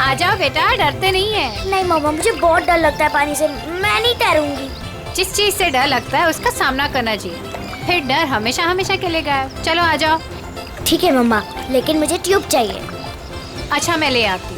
आ जाओ बेटा, डरते नहीं है। नहीं मम्मा, मुझे बहुत डर लगता है पानी से, मैं नहीं तैरूंगी। जिस चीज से डर लगता है उसका सामना करना चाहिए, फिर डर हमेशा हमेशा के लिए गायब। चलो आ जाओ। ठीक है मम्मा, लेकिन मुझे ट्यूब चाहिए। अच्छा मैं ले आती हूँ।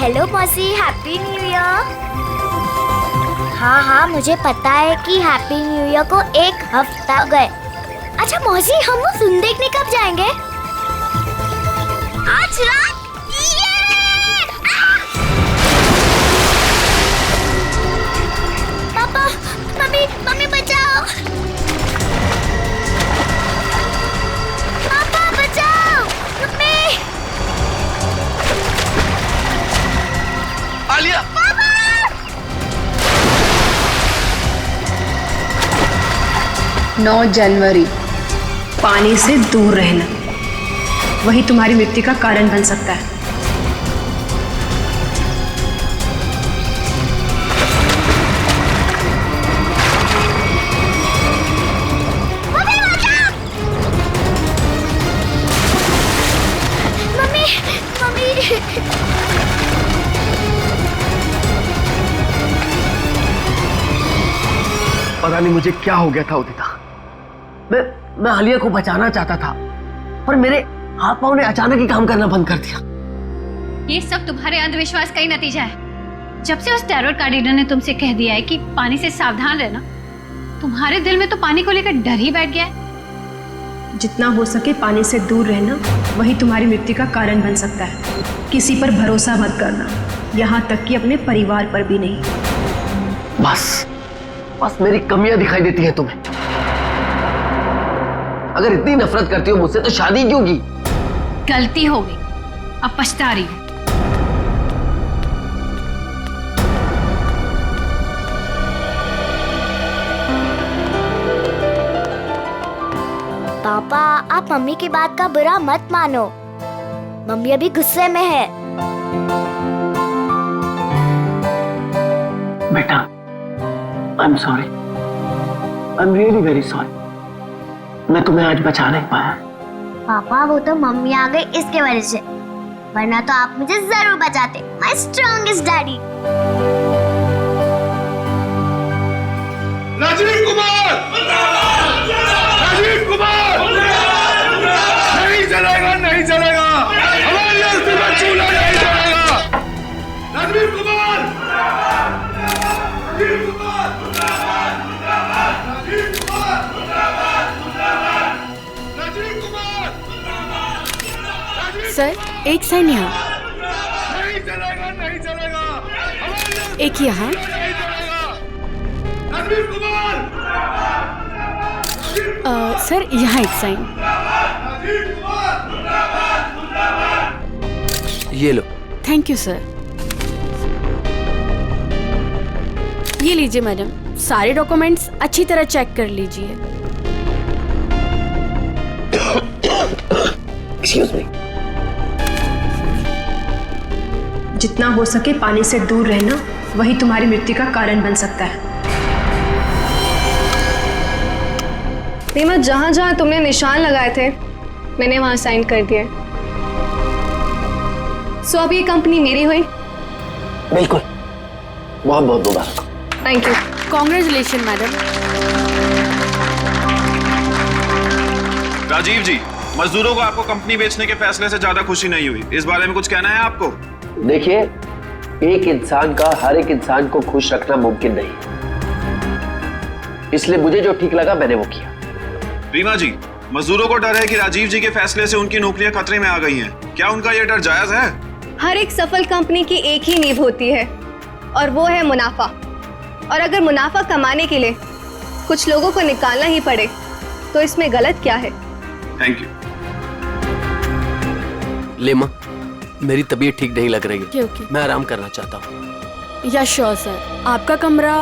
हेलो मौसी, हैप्पी न्यू ईयर। हाँ, मुझे पता है कि हैप्पी न्यू ईयर को 1 हफ्ता हो गए। अच्छा मौसी, हम वो फिल्म देखने कब जाएंगे? आज रात। पापा, मम्मी बचाओ। पापा बचाओ, मम्मी। आलिया! 9 जनवरी, पानी से दूर रहना वही तुम्हारी मृत्यु का कारण बन सकता है। पता नहीं मुझे क्या हो गया था उदिता। मैं आलिया को बचाना चाहता था, पर मेरे हाथ पांव ने अचानक ही काम करना बंद कर दिया। ये सब तुम्हारे अंधविश्वास का ही नतीजा है। जब से उस टेरर कार्डिनर ने तुमसे कह दिया है कि पानी से सावधान रहना, तुम्हारे दिल में तो पानी को लेकर डर ही बैठ गया है। जितना हो सके पानी से दूर रहना वही तुम्हारी मृत्यु का कारण बन सकता है। किसी पर भरोसा मत करना, यहाँ तक कि अपने परिवार पर भी नहीं। बस मेरी कमियां दिखाई देती हैं तुम्हें। अगर इतनी नफरत करती हो मुझसे तो शादी क्यों की? गलती हो गई, अब पछता रही हूं। पापा, आप मम्मी की बात का बुरा मत मानो। मम्मी अभी गुस्से में है। बेटा, I'm sorry. I'm really very sorry. मैं तुम्हें आज बचा नहीं पाया। पापा, वो तो मम्मी आ गई इसके वजह से, वरना तो आप मुझे जरूर बचाते। My strongest daddy. Rajiv Kumar! Rajeev Kumar! नहीं चलेगा, नहीं चलेगा। हमारी अस्थि पर चूल्हा नहीं चलेगा। राजीव कुमार! राजीव कुमार! राजीव कुमार! राजीव कुमार! सर, एक साइन यहाँ। नहीं चलेगा, नहीं चलेगा। एक यहाँ। नहीं चलेगा। राजीव कुमार! सर, यहाँ एक साइन। ये लो। Thank you sir. ये लीजिए मैडम, सारे डॉक्यूमेंट्स अच्छी तरह चेक कर लीजिए। Excuse me. जितना हो सके पानी से दूर रहना वही तुम्हारी मृत्यु का कारण बन सकता है। रीमा, जहाँ जहाँ तुमने निशान लगाए थे मैंने वहाँ साइन कर दिए। सो अब ये कंपनी मेरी हुई। बिल्कुल, बहुत बहुत मुबारक। Thank you. Congratulation madam. Rajiv ji, मजदूरों को आपको कंपनी बेचने के फैसले से ज्यादा खुशी नहीं हुई, इस बारे में कुछ कहना है आपको? देखिए, एक इंसान का हर एक इंसान को खुश रखना मुमकिन नहीं, इसलिए मुझे जो ठीक लगा मैंने वो किया। रीमा जी, मजदूरों को डर है कि राजीव जी के फैसले से उनकी नौकरियां खतरे में आ गई हैं। क्या उनका ये डर जायज है? हर एक सफल कंपनी की एक ही नींव होती है और वो है मुनाफा। और अगर मुनाफा कमाने के लिए कुछ लोगों को निकालना ही पड़े तो इसमें गलत क्या है? Thank you. लेमा, मेरी तबीयत ठीक नहीं लग रही है। ओके। मैं आराम करना चाहता हूँ। या श्योर सर, आपका कमरा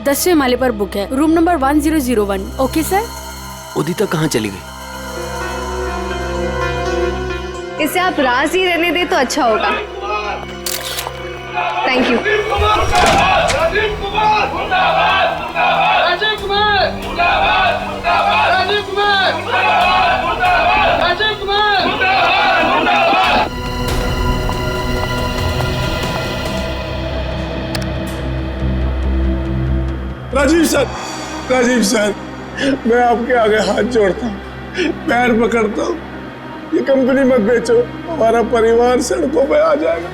10वें माले पर बुक है, room number 1001। Okay sir. Udita कहाँ चली गई? इसे आप राज ही रहने दें तो अच्छा होगा। Thank you. Rajeev Kumar Rajeev Kumar Rajeev Kumar Rajeev Kumar. Rajeev sir, मैं आपके आगे हाथ जोड़ता हूँ, पैर पकड़ता हूँ, ये कंपनी मत बेचो, हमारा परिवार सड़कों पे आ जाएगा।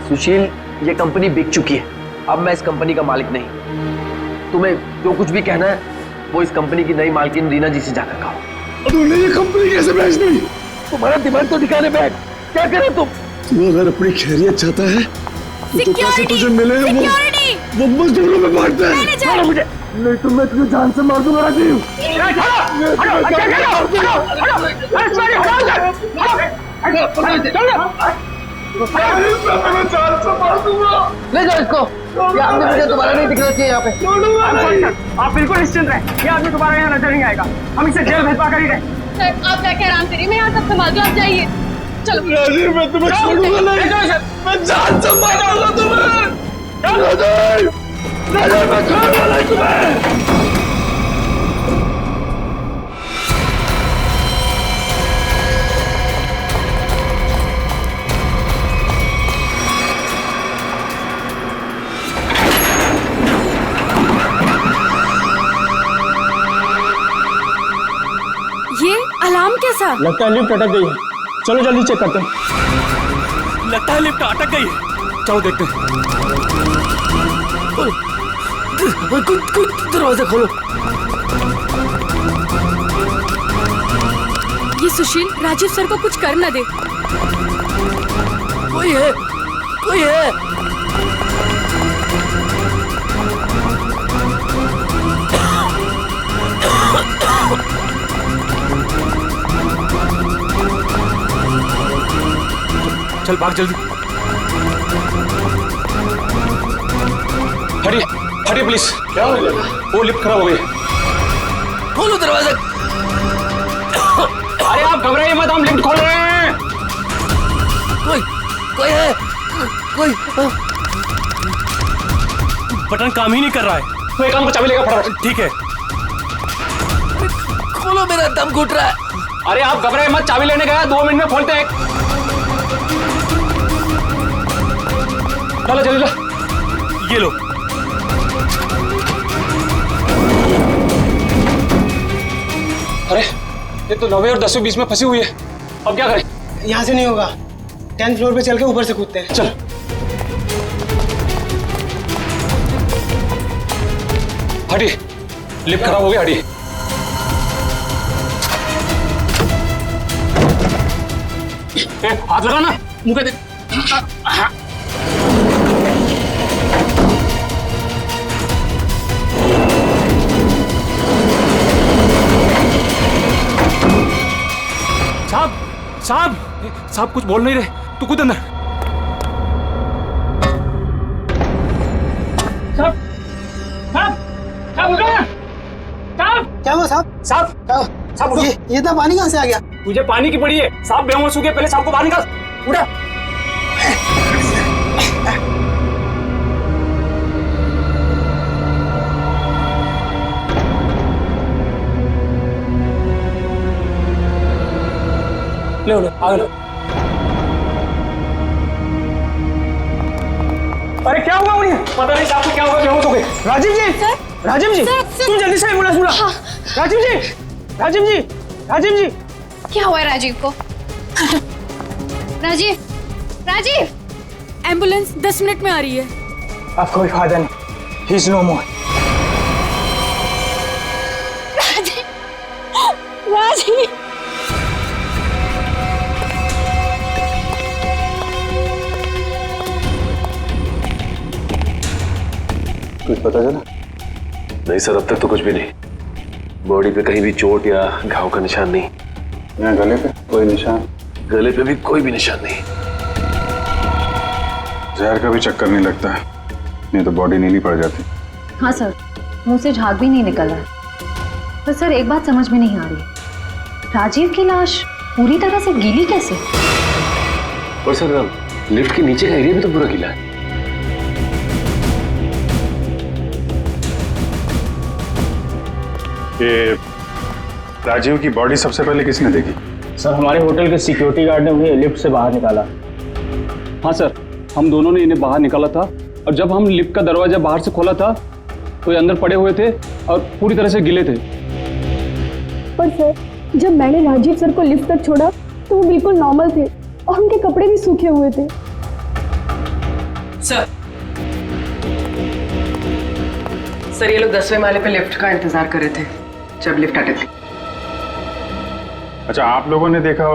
सुशील, ये कंपनी बिक चुकी है, अब मैं इस कंपनी का मालिक नहीं। तुम्हें जो कुछ भी कहना है वो इस कंपनी की नई मालकिन रीना जी से जाकर कहो। तुमने ये कंपनी कैसे बेच दी? तुम्हारा दिमाग तो दिखाने बैठ, क्या करे तुम? तू अगर अपनी खैरियत चाहता है तो पैसे तुझे मिले वो मजदूरों में बांटते हैं। मुझे नहीं तो मैं तुझे जान से मार दूंगा राजीव। ले जाओ इसको, ये आदमी मुझे दोबारा नहीं दिखना चाहिए यहाँ पे। आप बिल्कुल निश्चिंत रहें, ये आदमी दोबारा यहाँ नजर नहीं आएगा। हम इसे जेल भिजवा कर ही रहे। सर आप जाके आराम करिए, मैं यहाँ सब संभाल दूँ, आप जाइए। चलो राजीव, मैं तुम्हें छोड़ूंगा नहीं, मैं जान से मारूंगा तुम्हें। राजीव, राजीव, मैं छोड़ वाला तुम्हें। ये अलार्म कैसा? लगता है लिफ्ट अटक गई है, चलो जल्दी चेक करते हैं। लगता है लिफ्ट अटक गई है, चलो देखते हैं। दरवाजा खोलो। ये सुशील राजीव सर को कुछ कर न दे। कोई है, कोई है। चल भाग जल्दी। हटिए हटिए प्लीज। क्या हो गया? वो लिफ्ट खराब हो गई। खोलो दरवाजा। अरे आप घबराइए मत, हम लिफ्ट खोल रहे हैं। कोई है, कोई। बटन काम ही नहीं कर रहा है। तो एक काम को चाबी लेकर फटाफट। ठीक है, खोलो, मेरा दम घुट रहा है। अरे आप घबराइए मत, चाबी लेने गया, 2 मिनट में खोलते हैं। चलो जल्दी ला, ये लो। अरे ये तो 9वें और 10वें बीच में फंसी हुई है, अब क्या करें? यहाँ से नहीं होगा, 10th फ्लोर पे चल के ऊपर से कूदते हैं। चल। हटिए, लिफ्ट खराब हो गया, हटिए। हाथ लगा ना, मुंह पे दे। साहब साहब साहब कुछ बोल नहीं रहे, तू कूद अंदर। साहब साहब साहब उठो ना। साहब क्या हुआ साहब? साहब उठो। ये इतना पानी कहाँ से आ गया? तुझे पानी की पड़ी है, साहब बेहोश हो गए, पहले साहब को बाहर निकाल। उठा। लो लो आ लो। अरे क्या हुआ उन्हें? पता नहीं साहब को क्या हुआ, बेहोश हो गए। राजीव जी, राजीव जी, तुम जल्दी से एम्बुलेंस बुला। राजीव जी, राजीव जी, राजीव जी। क्या हुआ है राजीव को? राजीव, राजीव। एम्बुलेंस 10 मिनट में आ रही है। अब कोई फायदा नहीं, ही इज नो मोर। राजीव, राजीव। कुछ पता चला? नहीं सर, अब तक तो कुछ भी नहीं। बॉडी पे कहीं भी चोट या घाव का निशान नहीं। यहाँ गले पे कोई निशान? गले पे भी कोई भी निशान नहीं। जहर का भी चक्कर नहीं लगता है, नहीं तो बॉडी नीली पड़ जाती। हाँ सर, मुंह से झाग भी नहीं निकल रहा है। पर सर एक बात समझ में नहीं आ रही, राजीव की लाश पूरी तरह से गीली कैसे? और सर लिफ्ट के नीचे का एरिया भी तो पूरा गीला है। ये राजीव की बॉडी सबसे पहले किसने देखी? सर हमारे होटल के सिक्योरिटी गार्ड ने उन्हें लिफ्ट से बाहर निकाला। हाँ सर, हम दोनों ने इन्हें बाहर निकाला था और जब हम लिफ्ट का दरवाजा बाहर से खोला था तो ये अंदर पड़े हुए थे और पूरी तरह से गिले थे। पर सर, जब मैंने राजीव सर को लिफ्ट तक छोड़ा तो वो बिल्कुल नॉर्मल थे और उनके कपड़े भी सूखे हुए थे। सर ये लोग 10वें माले पे लिफ्ट का इंतजार कर रहे थे जब लिफ्ट अटक गई। अच्छा, आप लोगों ने देखा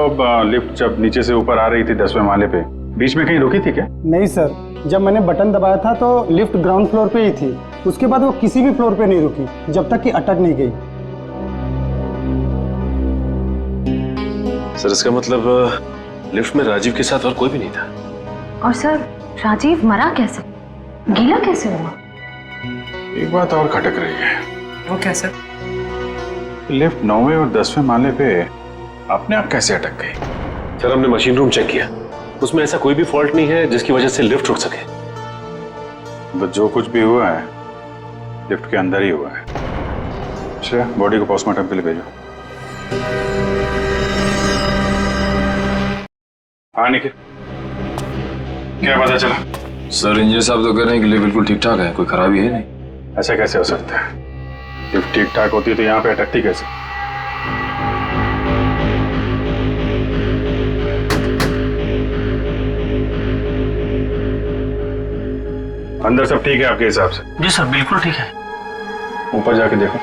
लिफ्ट जब नीचे से ऊपर आ रही थी 10वें माले पे, बीच में कहीं रुकी थी क्या? नहीं सर, जब मैंने बटन दबाया था तो लिफ्ट ग्राउंड फ्लोर पे ही थी। उसके बाद वो किसी भी फ्लोर पे नहीं रुकी जब तक कि अटक नहीं गई। सर इसका मतलब लिफ्ट में राजीव के साथ और कोई भी नहीं था। और सर, राजीव मरा कैसे, गीला कैसे हुआ? एक बात और खटक रही है। वो क्या सर? लिफ्ट 9वें और 10वें माले पे अपने आप कैसे अटक गई? सर हमने मशीन रूम चेक किया, उसमें ऐसा कोई भी फॉल्ट नहीं है जिसकी वजह से लिफ्ट रुक सके। तो जो कुछ भी हुआ है लिफ्ट के अंदर ही हुआ है। अच्छा, बॉडी को पोस्टमार्टम के लिए भेजो। हाँ निखिल, क्या पता चला? सर इंजीनियर साहब तो कह रहे हैं कि लिफ्ट बिल्कुल ठीक ठाक है, कोई खराबी है नहीं। ऐसा कैसे हो सकता है? लिफ्ट ठीक ठाक होती तो यहाँ पे अटकती कैसे? अंदर सब ठीक है आपके हिसाब से? जी सर, बिल्कुल ठीक है। ऊपर जाके देखो।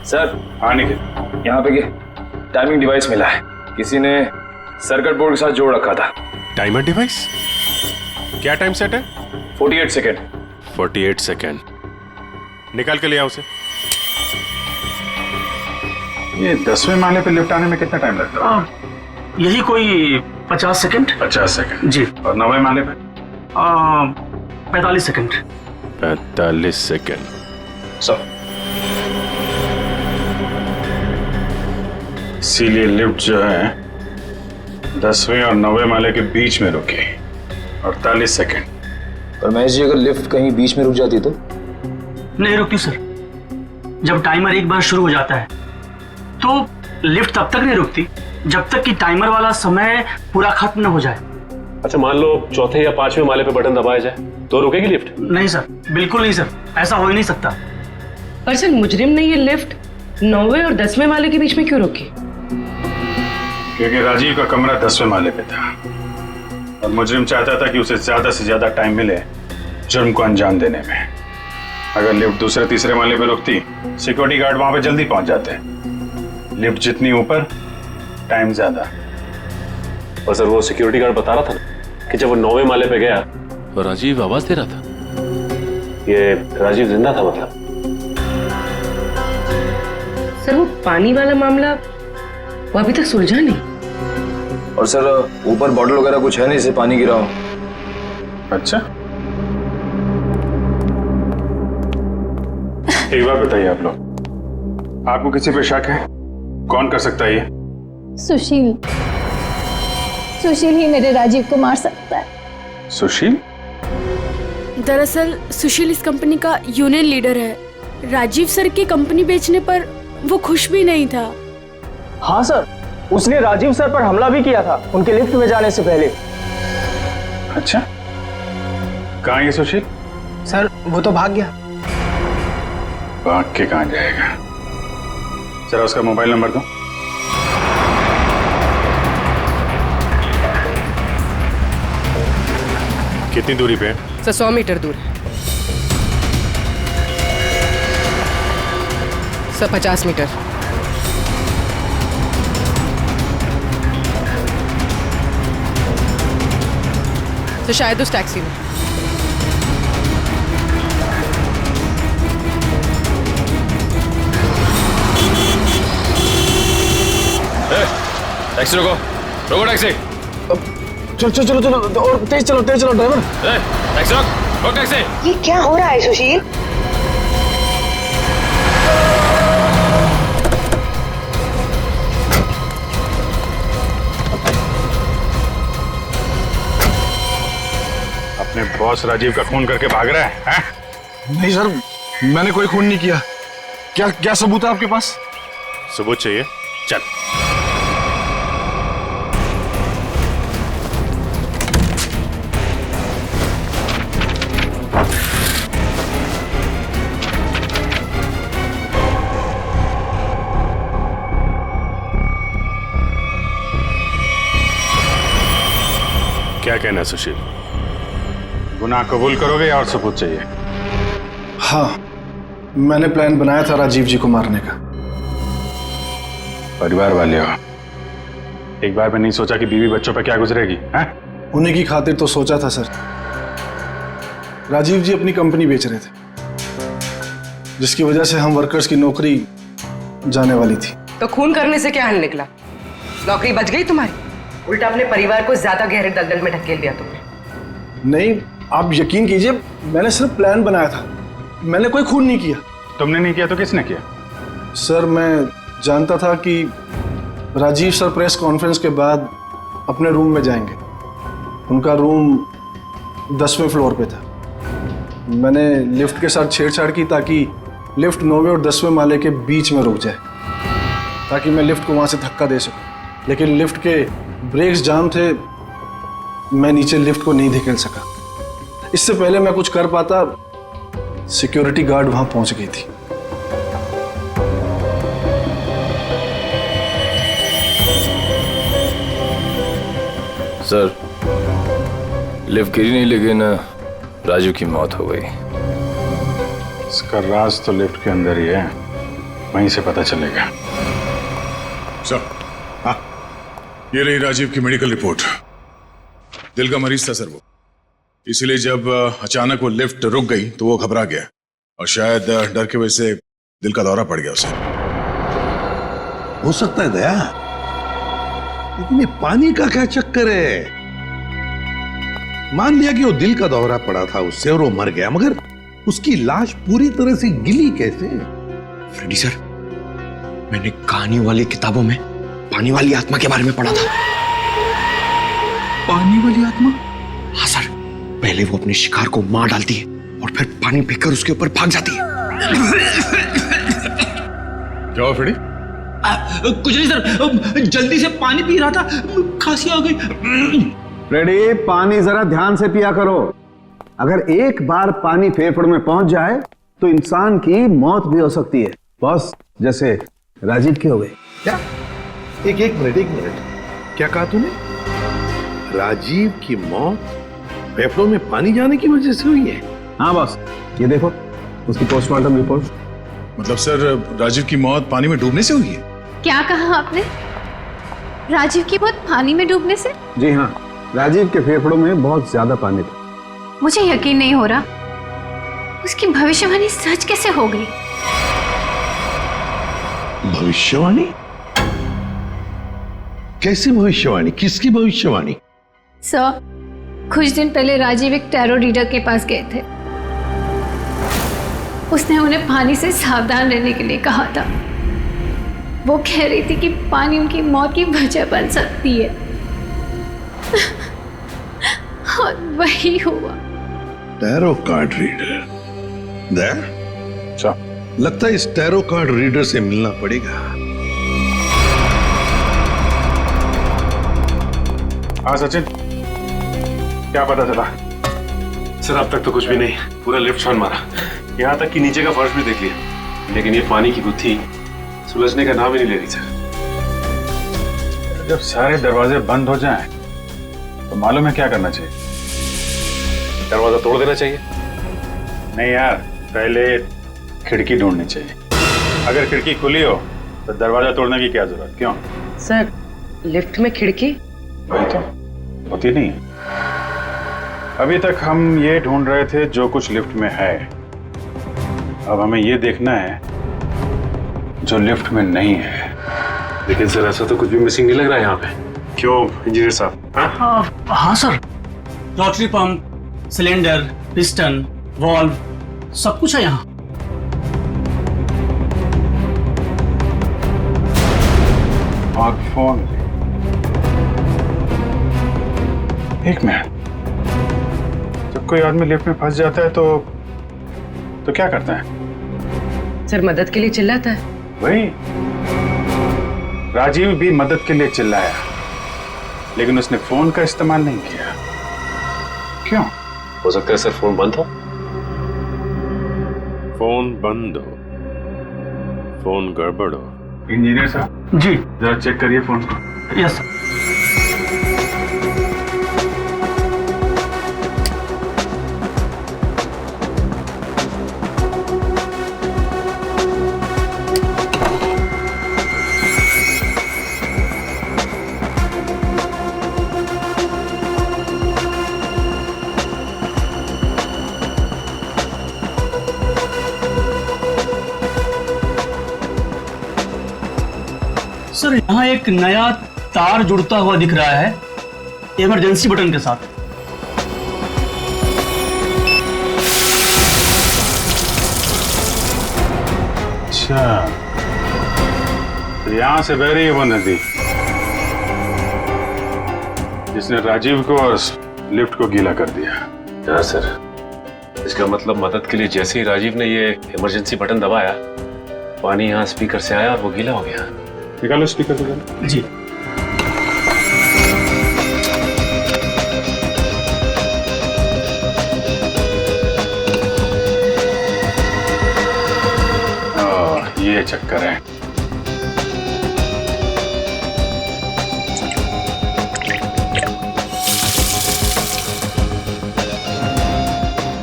सर हाँ निखिल, यहाँ पे टाइमिंग डिवाइस मिला है, किसी ने सर्किट बोर्ड के साथ जोड़ रखा था। Timer device? क्या टाइम सेट है? 48 सेकेंड। 48 सेकेंड। निकाल के ले आओ उसे। ये 10वें माले पे लिफ्ट आने में कितना टाइम लगता है? यही कोई 50 सेकंड। 50 सेकेंड जी। और 9वें माले पे? 45 सेकंड। 45 सेकेंड। सर इसीलिए लिफ्ट जो है 10वें और 9वें माले के बीच में रुकी। 48 सेकेंड। पर महेश जी, अगर लिफ्ट कहीं बीच में रुक जाती तो? नहीं रुकती सर। जब टाइमर एक बार शुरू हो जाता है तो लिफ्ट तब तक नहीं रुकती जब तक कि टाइमर वाला समय पूरा खत्म न हो जाए। अच्छा, मान लो चौथे या 5वें माले पे बटन दबाया जाए तो रुकेगी लिफ्ट? नहीं सर, बिल्कुल नहीं सर, ऐसा हो ही नहीं सकता। पर सर मुजरिम ने ये लिफ्ट 9वें और 10वें माले के बीच में क्यों रोकी? क्योंकि राजीव का कमरा 10वें माले पे था और मुजरिम चाहता था कि उसे ज्यादा से ज्यादा टाइम मिले जुर्म को अंजाम देने में। अगर लिफ्ट दूसरे तीसरे माले पे रुकती, सिक्योरिटी गार्ड वहां पे जल्दी पहुंच जाते। लिफ्ट जितनी ऊपर, टाइम ज्यादा। और सर वो सिक्योरिटी गार्ड बता रहा था ना कि जब वो 9वें माले पे गया तो राजीव आवाज दे रहा था। ये राजीव जिंदा था मतलब? सर वो पानी वाला मामला वो अभी तक सुलझा नहीं। और सर ऊपर बॉटल वगैरह कुछ है नहीं, इसे पानी गिराओ। अच्छा, एक बात बताइए आप लोग, आपको किसी पे शक है? कौन कर सकता है ये? सुशील। सुशील ही मेरे राजीव को मार सकता है। सुशील? दरअसल सुशील इस कंपनी का यूनियन लीडर है। राजीव सर की कंपनी बेचने पर वो खुश भी नहीं था। हाँ सर, उसने राजीव सर पर हमला भी किया था उनके लिफ्ट में जाने से पहले। अच्छा, कहाँ है सुशील? सर वो तो भाग गया। भाग के कहाँ जाएगा? जरा उसका मोबाइल नंबर दो। कितनी दूरी पे है? सर 100 मीटर दूर है। Sir 50 metre. तो शायद उस टैक्सी में। टैक्सी रोको, रोको टैक्सी। चलो चलो चलो चलो और तेज चलो ड्राइवर। टैक्सी रोक टैक्सी। ये क्या हो रहा है सुशील? अपने बॉस राजीव का खून करके भाग रहा है? नहीं सर, मैंने कोई खून नहीं किया। क्या क्या सबूत है आपके पास? सबूत चाहिए? चल। क्या कहना है सुशील? गुनाह कबूल करोगे या और सबूत चाहिए? हाँ, मैंने प्लान बनाया था राजीव जी को मारने का। परिवार वाले हो, एक बार में नहीं सोचा कि बीवी बच्चों पर क्या गुजरेगी? हैं? उन्हीं की खातिर तो सोचा था सर। राजीव जी अपनी कंपनी बेच रहे थे, जिसकी वजह से हम वर्कर्स की नौकरी जाने वाली थी। तो खून करने से क्या हल निकला? नौकरी बच गई तुम्हारी, उल्टा अपने परिवार को ज्यादा गहरे दलदल में ढकेल दिया तुमने। नहीं, आप यकीन कीजिए, मैंने सिर्फ प्लान बनाया था, मैंने कोई खून नहीं किया। तुमने नहीं किया तो किसने किया? सर, मैं जानता था कि राजीव सर प्रेस कॉन्फ्रेंस के बाद अपने रूम में जाएंगे। उनका रूम 10वें फ्लोर पे था। मैंने लिफ्ट के साथ छेड़छाड़ की ताकि लिफ्ट 9वें और 10वें माले के बीच में रुक जाए, ताकि मैं लिफ्ट को वहाँ से धक्का दे सकूं। लेकिन लिफ्ट के ब्रेक्स जाम थे, मैं नीचे लिफ्ट को नहीं धकेल सका। इससे पहले मैं कुछ कर पाता, सिक्योरिटी गार्ड वहाँ पहुँच गई थी। सर, लिफ्ट गिरी नहीं, लेकिन राजू की मौत हो गई। इसका राज तो लिफ्ट के अंदर ही है, वहीं से पता चलेगा। सर, हाँ, ये रही राजीव की मेडिकल रिपोर्ट। दिल का मरीज था सर वो, इसलिए जब अचानक वो लिफ्ट रुक गई तो वो घबरा गया और शायद डर की वजह से दिल का दौरा पड़ गया उसे। हो सकता है दया, लेकिन ये पानी का क्या चक्कर है? मान लिया कि वो दिल का दौरा पड़ा था उससे और वो मर गया, मगर उसकी लाश पूरी तरह से गिली कैसे? फ्रेडी सर, मैंने कहानी वाली किताबों में पानी वाली आत्मा के बारे में पढ़ा था। पानी वाली आत्मा? हाँ सर, पहले वो अपने शिकार को मार डालती है और फिर पानी फेंककर उसके ऊपर भाग जाती है। क्या हुआ फ्रेडी? कुछ नहीं सर, जल्दी से पानी पी रहा था, खांसी आ गई। फ्रेडी, पानी जरा ध्यान से पिया करो। अगर एक बार पानी फेफड़ों में पहुंच जाए तो इंसान की मौत भी हो सकती है, बॉस, जैसे राजीव की हो गई। क्या? एक मिनट, क्या कहा तूने? राजीव की मौत फेफड़ों में पानी जाने की वजह से हुई है? हाँ बॉस, ये देखो उसकी पोस्टमार्टम रिपोर्ट। मतलब सर, राजीव की मौत पानी में डूबने से हुई है? क्या कहा आपने? राजीव की मौत पानी में डूबने से? जी हाँ, राजीव के फेफड़ों में बहुत ज्यादा पानी था। मुझे यकीन नहीं हो रहा, उसकी भविष्यवाणी सच कैसे हो गई? भविष्यवाणी? कैसी भविष्यवाणी? किसकी भविष्यवाणी? सर, कुछ दिन पहले राजीव एक टैरो रीडर के पास गए थे। उसने उन्हें पानी से सावधान रहने के लिए कहा था। वो कह रही थी कि पानी उनकी मौत की वजह बन सकती है। और वही हुआ। Tarot card reader? लगता है इस टैरो कार्ड रीडर से मिलना पड़ेगा। हाँ सचिन, क्या पता चला? सर, अब तक तो कुछ भी नहीं, पूरा लिफ्ट छान मारा, यहाँ तक कि नीचे का फर्श भी देख लिया, लेकिन ये पानी की गुत्थी सुलझने का नाम ही नहीं ले रही सर। जब सारे दरवाजे बंद हो जाएं, तो मालूम है क्या करना चाहिए? दरवाजा तोड़ देना चाहिए? नहीं यार, पहले खिड़की ढूंढनी चाहिए। अगर खिड़की खुली हो तो दरवाजा तोड़ने की क्या जरूरत, क्यों? सर, लिफ्ट में खिड़की वही तो होती नहीं है। अभी तक हम ये ढूंढ रहे थे जो कुछ लिफ्ट में है, अब हमें ये देखना है जो लिफ्ट में नहीं है। लेकिन सर ऐसा तो कुछ भी मिसिंग नहीं लग रहा है यहाँ पे। क्यों इंजीनियर साहब? हाँ sir, rotary pump, cylinder, piston, valve, सब कुछ है यहाँ। और फोन। एक मिनट, जब कोई आदमी लिफ्ट में फंस जाता है तो क्या करता है? सर, मदद के लिए चिल्लाता है। वही, राजीव भी मदद के लिए चिल्लाया, लेकिन उसने फोन का इस्तेमाल नहीं किया। क्यों? हो सकता है सर फोन बंद हो। फोन बंद हो, फोन गड़बड़ हो। इंजीनियर साहब जी, जरा चेक करिए फोन को। Yes sir. सर, यहाँ एक नया तार जुड़ता हुआ दिख रहा है इमरजेंसी बटन के साथ। अच्छा, तो यहाँ से बह रही है वो नदी जिसने राजीव को और लिफ्ट को गीला कर दिया। हाँ सर, इसका मतलब मदद के लिए जैसे ही राजीव ने ये इमरजेंसी बटन दबाया, पानी यहाँ स्पीकर से आया और वो गीला हो गया। निकालो स्पीकर को। जी। ये चक्कर है।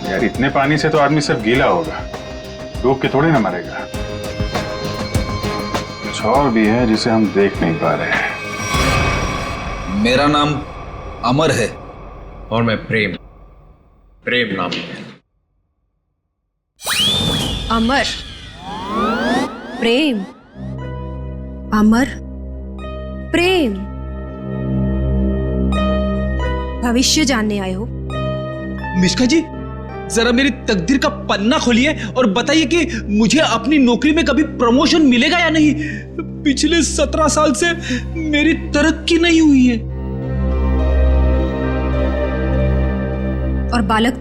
यार, इतने पानी से तो आदमी सब गीला होगा, डूब के थोड़ी ना मरेगा। कुछ और भी है जिसे हम देख नहीं पा रहे हैं। मेरा नाम अमर है और मैं प्रेम नाम है। अमर, प्रेम, अमर, प्रेम। भविष्य जानने आए हो? मिश्का जी, जरा मेरी तकदीर का पन्ना खोलिए और बताइए कि मुझे अपनी नौकरी में कभी प्रमोशन मिलेगा या नहीं। पिछले 17 साल से मेरी तरक्की नहीं हुई है। और बालक,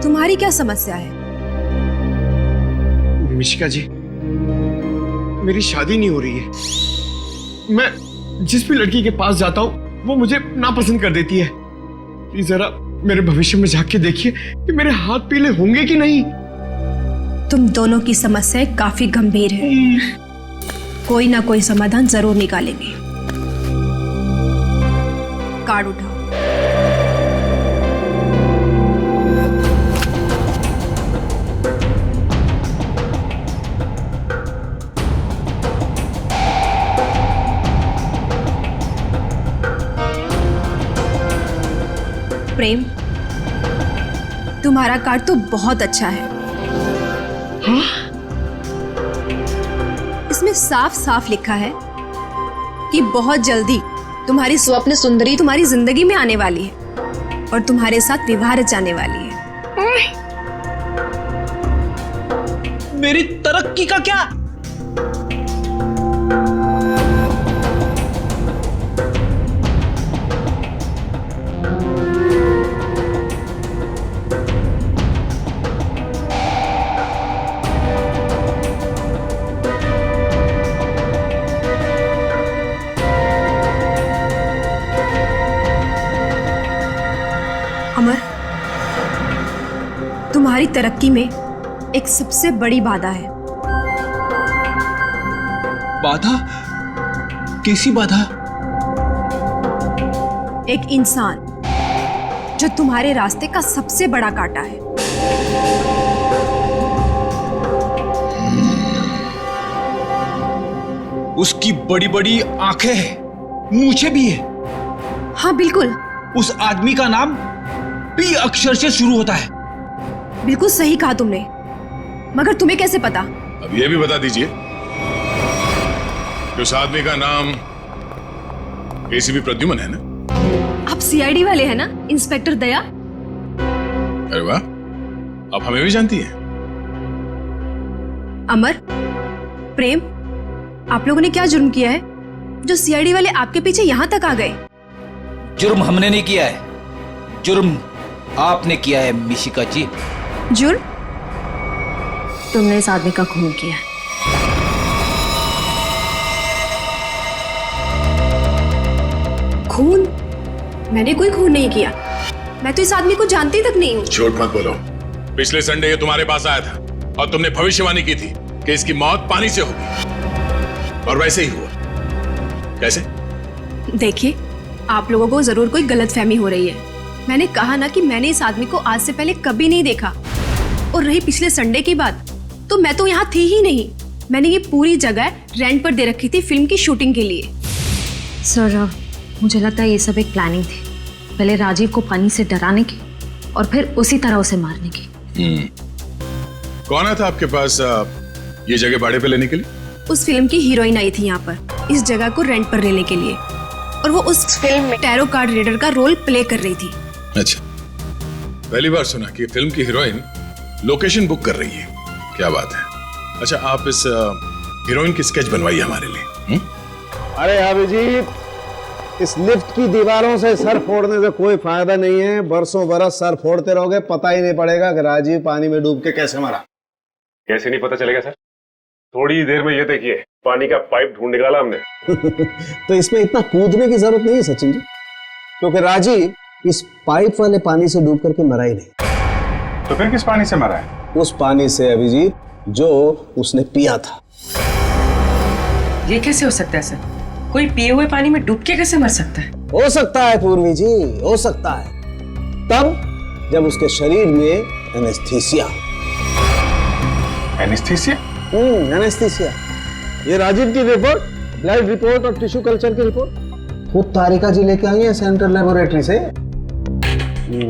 तुम्हारी क्या समस्या है? मिशिका जी, मेरी शादी नहीं हो रही है। मैं जिस भी लड़की के पास जाता हूँ वो मुझे नापसंद कर देती है। प्लीज जरा मेरे भविष्य में झांक के देखिए कि मेरे हाथ पीले होंगे कि नहीं। तुम दोनों की समस्याएं काफी गंभीर है, कोई ना कोई समाधान जरूर निकालेंगे। कार्ड उठाओ। प्रेम, तुम्हारा कार्ड तो बहुत अच्छा है। हाँ? इसमें साफ साफ लिखा है कि बहुत जल्दी तुम्हारी स्वप्न सुंदरी तुम्हारी जिंदगी में आने वाली है और तुम्हारे साथ विवाह रचाने वाली है। मेरी तरक्की का क्या? अमर, तुम्हारी तरक्की में एक सबसे बड़ी बाधा है। बाधा? कैसी बाधा? एक इंसान जो तुम्हारे रास्ते का सबसे बड़ा कांटा है। उसकी बड़ी बड़ी आंखें हैं, मूछें भी है। हाँ बिल्कुल। उस आदमी का नाम पी अक्षर से शुरू होता है। बिल्कुल सही कहा तुमने, मगर तुम्हें कैसे पता? अब ये भी बता दीजिए कि उस आदमी का नाम एसीपी प्रद्युमन है ना? आप सीआईडी वाले हैं ना, इंस्पेक्टर दया? अरे वाह, आप हमें भी जानती हैं। अमर, प्रेम, आप लोगों ने क्या जुर्म किया है जो सीआईडी वाले आपके पीछे यहां तक आ गए? जुर्म हमने नहीं किया है, जुर्म आपने किया है मिशिका जी। जुर्म? तुमने इस आदमी का खून किया है। खून? मैंने कोई खून नहीं किया। मैं तो इस आदमी को जानती तक नहीं हूँ। झूठ मत बोलो। पिछले संडे ये तुम्हारे पास आया था और तुमने भविष्यवाणी की थी कि इसकी मौत पानी से होगी, और वैसे ही हुआ। कैसे? देखिए, आप लोगों को जरूर कोई गलतफहमी हो रही है। मैंने कहा ना कि मैंने इस आदमी को आज से पहले कभी नहीं देखा। और रही पिछले संडे की बात, तो मैं तो यहाँ थी ही नहीं। मैंने ये पूरी जगह रेंट पर दे रखी थी फिल्म की शूटिंग के लिए। सर, मुझे लगता है ये सब एक प्लानिंग थी, पहले राजीव को पानी से डराने की और फिर उसी तरह उसे मारने की। कौन आया था आपके पास ये जगह भाड़े पे लेने के लिए? उस फिल्म की हीरोइन आई थी यहाँ पर इस जगह को रेंट पर लेने के लिए, और वो उस फिल्म में टैरो कार्ड रीडर का रोल प्ले कर रही थी। अच्छा, पहली बार सुना कि फिल्म की हीरोइन लोकेशन बुक कर रही है। क्या बात है। अच्छा, आप इस हीरोइन की स्केच बनवाइए हमारे लिए। अरे अभिजीत, इस लिफ्ट की दीवारों से सर फोड़ने से कोई फायदा नहीं है। बरसों बरस सर फोड़ते रहोगे, पता ही नहीं पड़ेगा कि राजीव पानी में डूब के कैसे मरा। कैसे नहीं पता चलेगा सर? थोड़ी देर में ये देखिए, पानी का पाइप ढूंढ निकाला हमने। तो इसमें इतना कूदने की जरूरत नहीं है सचिन जी, क्योंकि राजीव इस पाइप वाले पानी से डूब करके मरा ही नहीं। तो फिर किस पानी से मरा है? उस पानी से अभिजीत जो उसने पिया था। ये कैसे हो सकता है सर? कोई पिए हुए पानी में डूब के कैसे मर सकता है? हो सकता है पूर्वी जी, हो सकता है, तब जब उसके शरीर में एनेस्थीसिया। एनेस्थीसिया? एनेस्थीसिया। ये राजीव की रिपोर्ट, ब्लड रिपोर्ट और टिश्यू कल्चर की रिपोर्ट खुद तारिका जी लेके आई है सेंट्रल लेबोरेटरी से।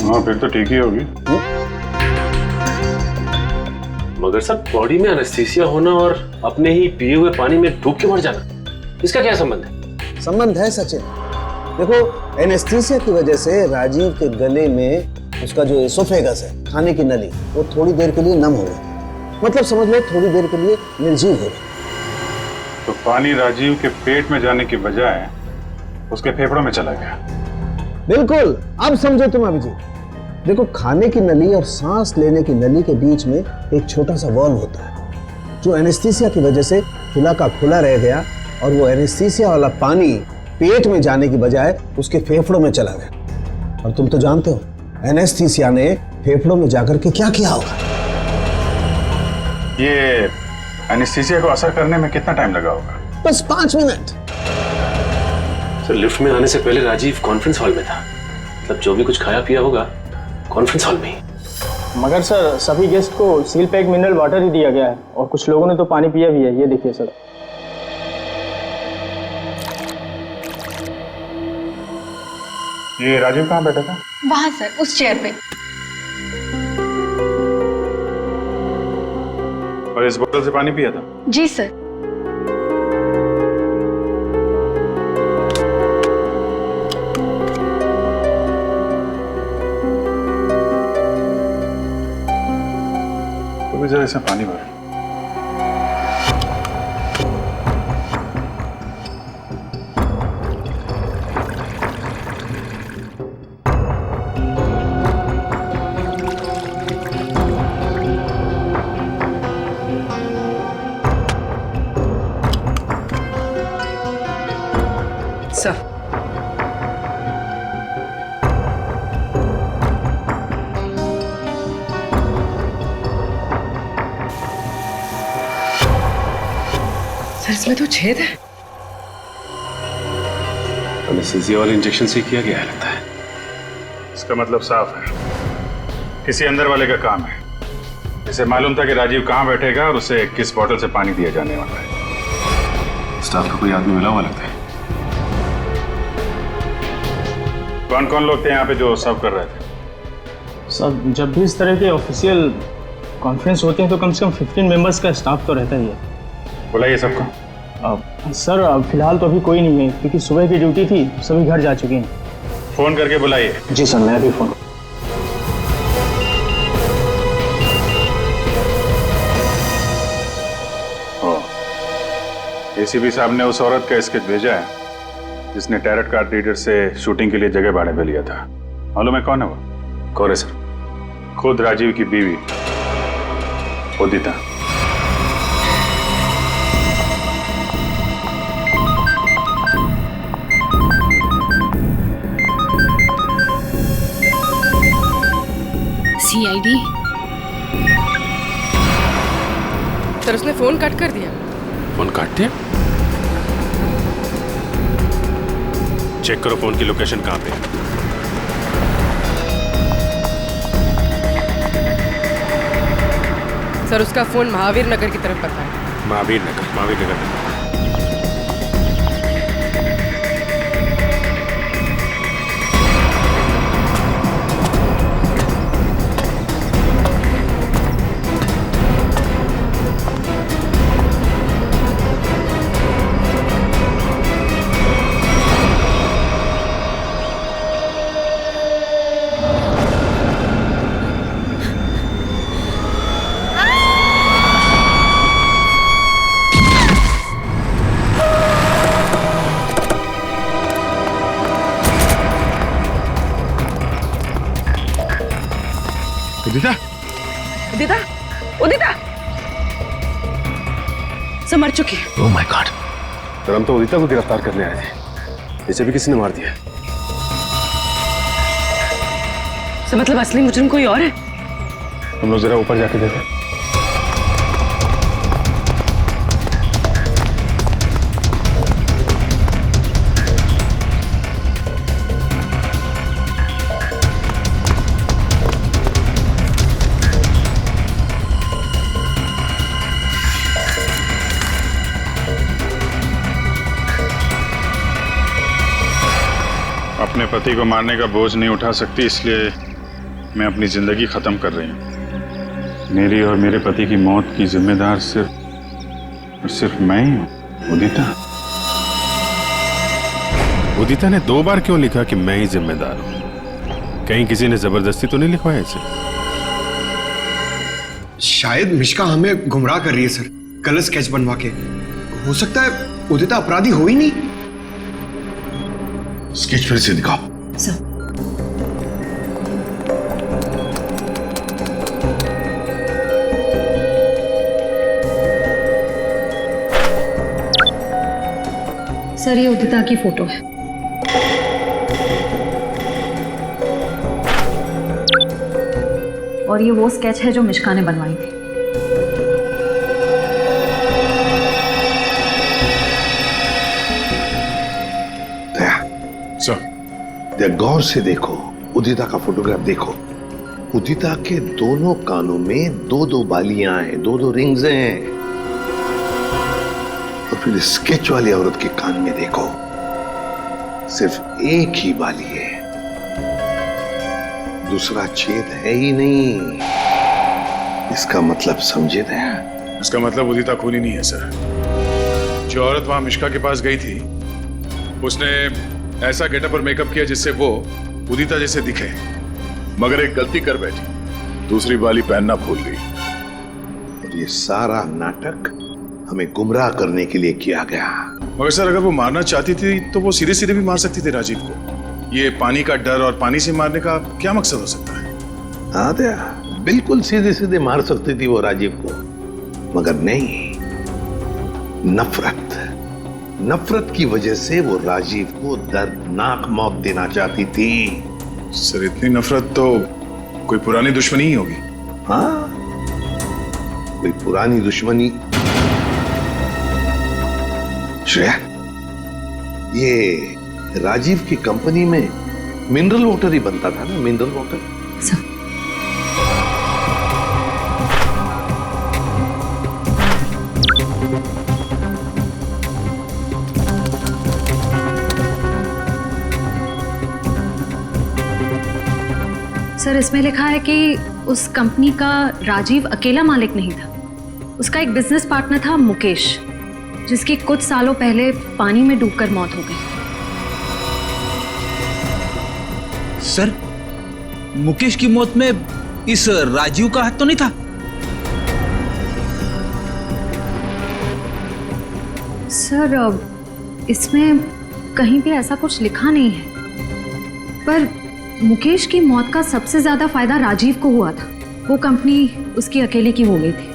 हाँ, फिर तो ठीक ही होगी। मगर सर, बॉडी में एनेस्थीसिया होना और अपने ही पिए हुए पानी में डूब के मर जाना, इसका क्या संबंध है? संबंध है सचिन। देखो, एनेस्थीसिया की वजह से राजीव के गले में उसका जो एसोफेगस है, खाने की नली, वो थोड़ी देर के लिए नम हो गई। मतलब समझ लो थोड़ी देर के लिए निर्जीव हो गई। तो पानी राजीव के पेट में जाने की बजाय उसके फेफड़ों में चला गया। बिल्कुल, अब समझो तुम अभिजीत। देखो, खाने की नली और सांस लेने की नली के बीच में एक छोटा सा वॉल्व होता है, जो एनेस्थीसिया की वजह से खुला का खुला रह गया, और वो एनेस्थीसिया वाला पानी पेट में जाने की बजाय उसके फेफड़ों में चला गया। और तुम तो जानते हो एनेस्थीसिया ने फेफड़ों में जाकर के क्या किया होगा। ये एनेस्थीसिया को असर करने में कितना टाइम लगा होगा? बस 5 मिनट। सर, लिफ्ट में आने से पहले राजीव कॉन्फ्रेंस हॉल में था। मतलब जो भी कुछ खाया पिया होगा कॉन्फ्रेंस हॉल में ही। मगर सर, सभी गेस्ट को सील पैक मिनरल वाटर ही दिया गया है, और कुछ लोगों ने तो पानी पिया भी है। ये देखिए सर। ये राजीव कहाँ बैठा था? वहां सर, उस चेयर पे। और इस बोतल से पानी पिया था? जी सर। तो जरा इसमें पानी भर। सर, इसमें तो छेद है। एनेस्थीसिया वाले इंजेक्शन से किया गया है लगता है। इसका मतलब साफ है, किसी अंदर वाले का काम है। इसे मालूम था कि राजीव कहाँ बैठेगा और उसे किस बोतल से पानी दिया जाने वाला है। स्टाफ का कोई आदमी मिला हुआ लगता है। कौन कौन लोग थे यहाँ पे जो सर्व कर रहे थे? सर जब भी इस तरह के ऑफिशियल कॉन्फ्रेंस होते हैं तो कम से कम 15 मेंबर्स का स्टाफ तो रहता ही है। बुलाइए सबको। सर फिलहाल तो अभी कोई नहीं है क्योंकि सुबह की ड्यूटी थी, सभी घर जा चुके हैं। फोन करके बुलाइए। जी सर, मैं अभी फोन। एसीपी साहब ने उस औरत का स्केच भेजा है जिसने टैरट कार्ड रीडर से शूटिंग के लिए जगह भाड़े पे लिया था। मालूम है कौन है वो? कौन है सर? खुद राजीव की बीवी उदिता। सीआईडी। सर उसने फोन कट कर दिया। फोन काट दिया? चेक करो फोन की लोकेशन कहाँ पे है। सर उसका फोन महावीर नगर की तरफ पता है। महावीर नगर। उदिता? उदिता? उदिता? सब मर चुकी है। Oh my God. सर हम तो उदिता को गिरफ्तार करने आए थे, इसे भी किसी ने मार दिया। सर मतलब असली मुजरिम कोई और है? हम लोग जरा ऊपर जाके देखें। अपने पति को मारने का बोझ नहीं उठा सकती, इसलिए मैं अपनी जिंदगी खत्म कर रही हूँ। मेरी और मेरे पति की मौत की जिम्मेदार सिर्फ मैं ही हूँ। उदिता। उदिता ने 2 बार क्यों लिखा कि मैं ही जिम्मेदार हूं? कहीं किसी ने जबरदस्ती तो नहीं लिखवाया इसे? शायद मिश्का हमें गुमराह कर रही है सर, गलत स्केच बनवा के। हो सकता है उदिता अपराधी हो ही नहीं। स्केच फिर से दिखाओ। सर सर ये उदिता की फोटो है। और ये वो स्केच है जो मिश्का ने बनवाई थी। गौर से देखो, उदिता का फोटोग्राफ देखो। उदिता के दोनों कानों में 2-2 बालियां हैं, 2-2 रिंग्स हैं। और फिर स्केच वाली औरत के कान में देखो, सिर्फ एक ही बाली है, दूसरा छेद है ही नहीं। इसका मतलब समझे दया? इसका मतलब उदिता खूनी नहीं है सर। जो औरत वहां मिश्का के पास गई थी उसने ऐसा गेटअप और मेकअप किया जिससे वो उदिता जैसे दिखे, मगर एक गलती कर बैठी, दूसरी बाली पहनना भूल गई। और ये सारा नाटक हमें गुमराह करने के लिए किया गया। मगर सर अगर वो मारना चाहती थी तो वो सीधे सीधे भी मार सकती थी राजीव को। ये पानी का डर और पानी से मारने का क्या मकसद हो सकता है? हाँ दया, बिल्कुल सीधे सीधे मार सकती थी वो राजीव को, मगर नहीं, नफरत की वजह से वो राजीव को दर्दनाक मौत देना चाहती थी। सर इतनी नफरत तो कोई पुरानी दुश्मनी ही होगी। हाँ, कोई पुरानी दुश्मनी। श्रेया, ये राजीव की कंपनी में मिनरल वाटर ही बनता था ना, मिनरल वाटर। सर इसमें लिखा है कि उस कंपनी का राजीव अकेला मालिक नहीं था। उसका एक बिजनेस पार्टनर था मुकेश, जिसकी कुछ सालों पहले पानी में डूबकर मौत हो गई। सर, मुकेश की मौत में इस राजीव का हाथ तो नहीं था? सर इसमें कहीं भी ऐसा कुछ लिखा नहीं है, पर मुकेश की मौत का सबसे ज्यादा फायदा राजीव को हुआ था। वो कंपनी उसकी अकेले की हो गई थी।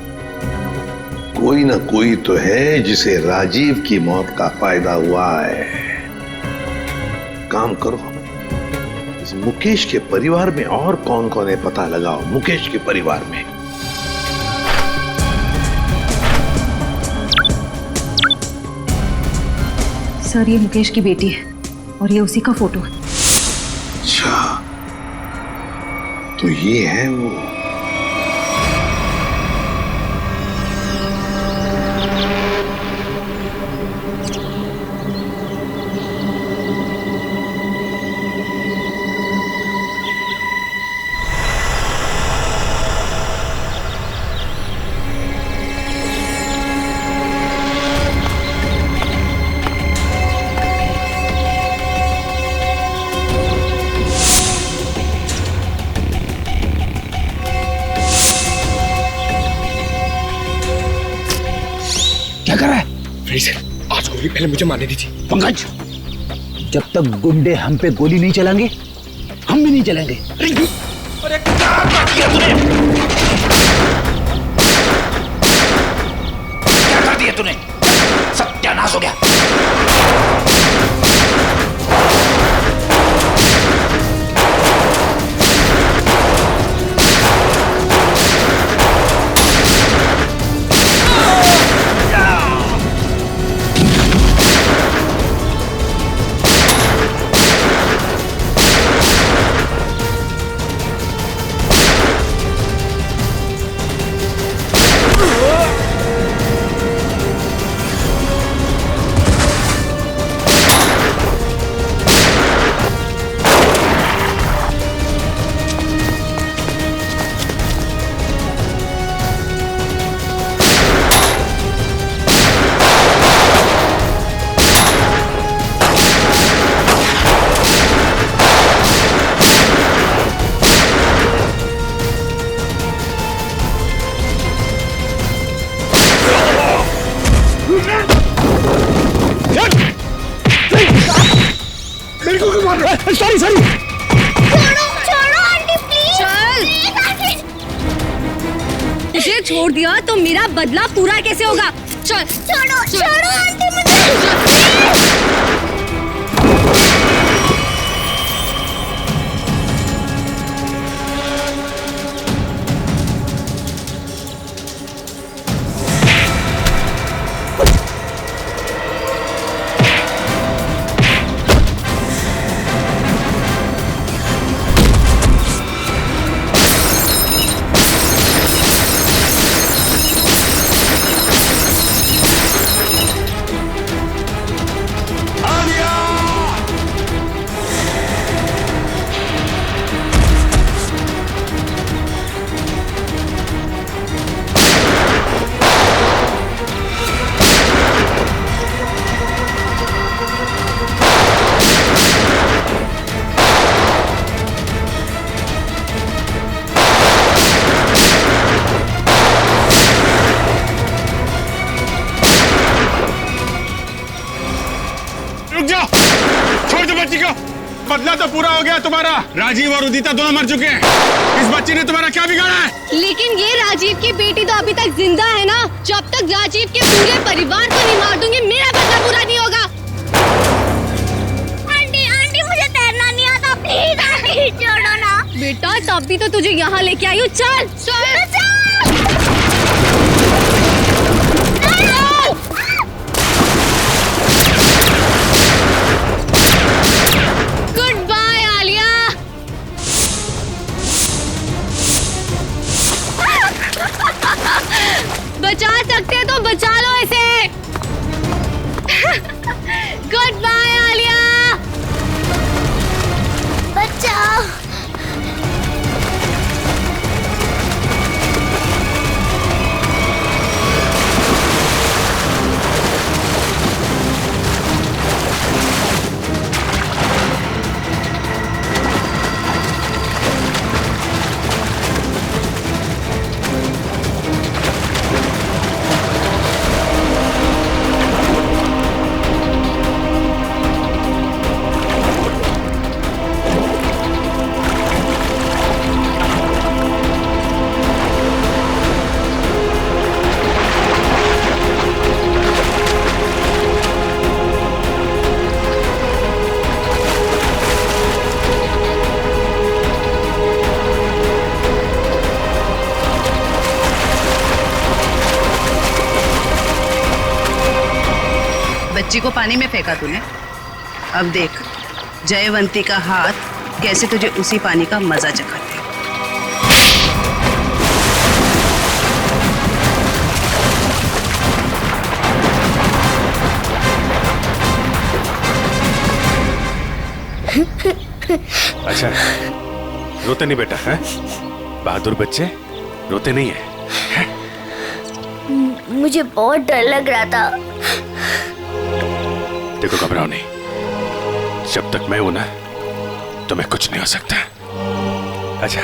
कोई ना कोई तो है जिसे राजीव की मौत का फायदा हुआ है। काम करो, इस मुकेश के परिवार में और कौन कौन है पता लगाओ। मुकेश के परिवार में सर ये मुकेश की बेटी है और ये उसी का फोटो है। अच्छा, तो ये है वो। क्या कर रहा है? आज गोली पहले मुझे मारने दीजिए। पंकज, जब तक गुंडे हम पे गोली नहीं चलाएंगे, हम भी नहीं चलेंगे। अरे क्या किया तूने? क्या कर दिया तूने? सत्यानाश हो गया। Sorry sorry. छोड़ो आंटी प्लीज। चल, तुझे छोड़ दिया तो मेरा बदला पूरा कैसे होगा? चल छोड़ो छोड़ो आंटी मुझे। बदला तो पूरा हो गया तुम्हारा। राजीव और उदिता दोनों मर चुके हैं। इस बच्ची ने तुम्हारा क्या बिगाड़ा है? लेकिन ये राजीव की बेटी तो अभी तक जिंदा है ना। जब तक राजीव के पूरे परिवार को नहीं मार दूंगी, मेरा बदला पूरा नहीं होगा। आंटी आंटी मुझे तैरना नहीं आता, प्लीज आंटी छोड़ो ना। बेटा तब भी तो तुझे यहाँ लेके आई हूँ। चल चल बचा सकते तो बचा लो इसे। Good bye Alia. बचाओ। बच्ची को पानी में फेंका तूने, अब देख जयवंती का हाथ कैसे तुझे उसी पानी का मजा चखाते। अच्छा, रोते नहीं बेटा, है? बहादुर बच्चे रोते नहीं है? मुझे बहुत डर लग रहा था। देखो घबराओ नहीं, जब तक मैं हूं ना तुम्हें कुछ नहीं हो सकता। अच्छा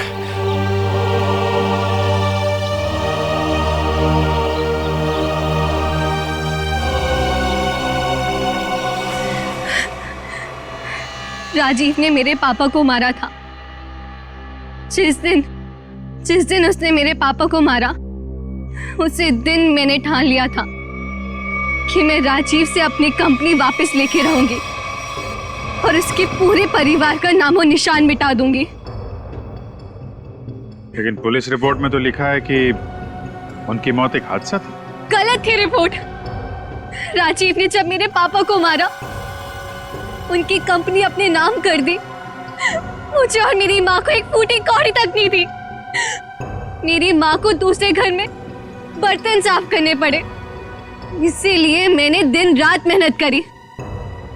राजीव ने मेरे पापा को मारा था। जिस दिन उसने मेरे पापा को मारा, उसी दिन मैंने ठान लिया था कि मैं राजीव से अपनी कंपनी वापस लेके रहूंगी और उसके पूरे परिवार का नामो निशान मिटा दूंगी। लेकिन पुलिस रिपोर्ट में तो लिखा है कि उनकी मौत एक हादसा थी। गलत थी रिपोर्ट। राजीव ने जब मेरे पापा को मारा, उनकी कंपनी अपने नाम कर दी। मुझे और मेरी माँ को एक फूटी कौड़ी तक नहीं दी। मेरी माँ को दूसरे घर में बर्तन साफ करने पड़े। इसीलिए मैंने दिन रात मेहनत करी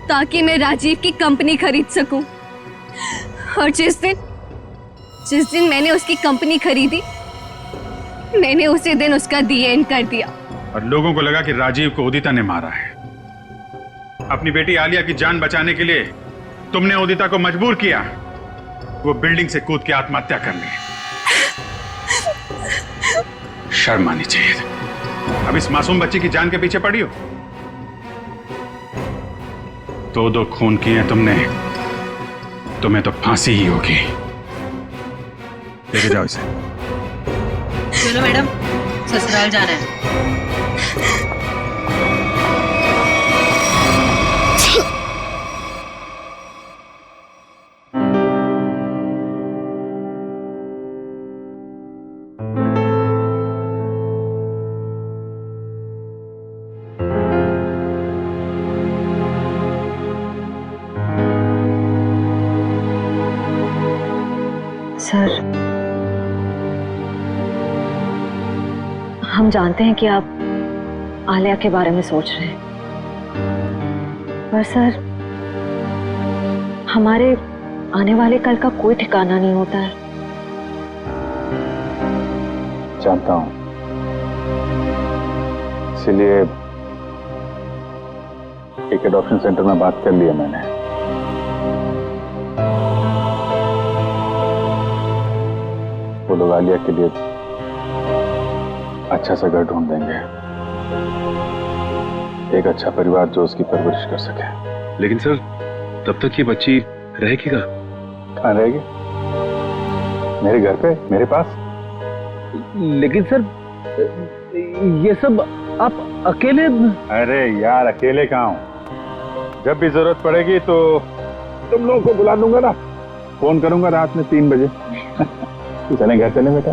ताकि मैं राजीव की कंपनी खरीद सकूं। और जिस दिन मैंने उसकी कंपनी खरीदी, मैंने उसी दिन उसका दी एंड कर दिया। और लोगों को लगा कि राजीव को उदिता ने मारा है। अपनी बेटी आलिया की जान बचाने के लिए तुमने उदिता को मजबूर किया वो बिल्डिंग से कूद के आत्महत्या करने। शर्म आनी चाहिए। अब इस मासूम बच्ची की जान के पीछे पड़ी हो। दो खून किए तुमने, तुम्हें तो फांसी ही होगी। लेके जाओ इसे। चलो मैडम, ससुराल जाना है। सर, हम जानते हैं कि आप आलिया के बारे में सोच रहे हैं, पर सर हमारे आने वाले कल का कोई ठिकाना नहीं होता है। जानता हूं, इसीलिए एक एडॉप्शन सेंटर में बात कर ली है मैंने। वो लोग आलिया के लिए अच्छा सा घर ढूंढ देंगे, एक अच्छा परिवार जो उसकी परवरिश कर सके। लेकिन सर, तब तक ये बच्ची रहेगी कहाँ रहेगी? मेरे घर पे, मेरे पास। लेकिन सर, ये सब आप अकेले? अरे यार, अकेले कहाँ हूँ? जब भी जरूरत पड़ेगी तो तुम लोगों को बुला लूंगा ना। फोन करूंगा रात में 3 बजे। चलें घर चलें बेटा।